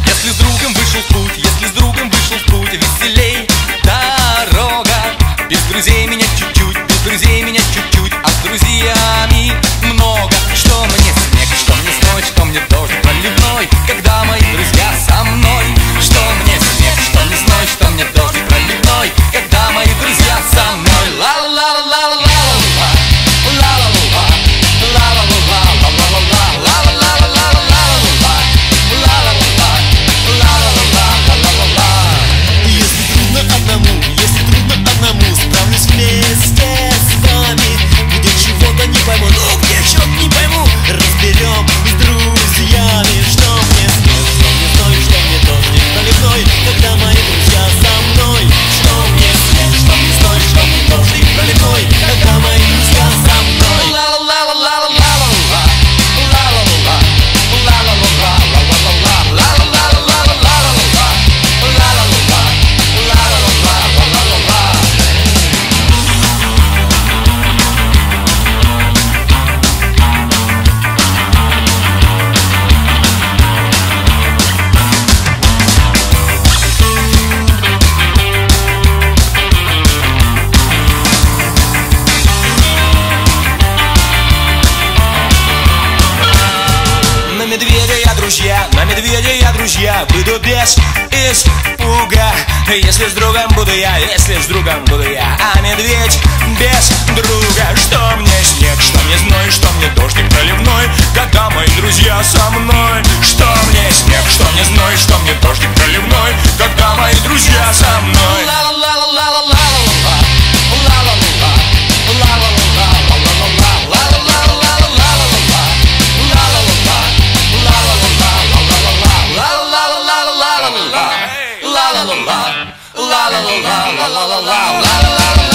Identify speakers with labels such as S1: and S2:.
S1: Если с другом вышел в путь, если с другом вышел в путь, веселей дорога. Без друзей меня чуть-чуть, без друзей меня чуть-чуть, а с друзьями много. Что мне снег, что мне зной, что мне дождь проливной, когда мои друзья со мной. Что мне снег, что мне зной, что мне дождь проливной, когда мои друзья со мной.
S2: Если трудно одному, справлюсь вместе с вами. Где чего-то не пойму, ну где что-то не пойму, разберем с друзьями. Что мне снег, что мне зной, что мне дождик проливной, когда мои друзья со мной. Что мне снег, что мне зной, что мне дождик проливной, когда мои друзья со мной.
S1: На медведя я, друзья, выйду без испуга. Если с другом буду я, если с другом буду я, а медведь без друга. Что мне снег, что мне зной, что мне дождик проливной, когда мои друзья со мной. Что мне снег, что мне зной, что мне дождик проливной, когда мои друзья со мной.
S3: La la la la la la la la la la la la la la.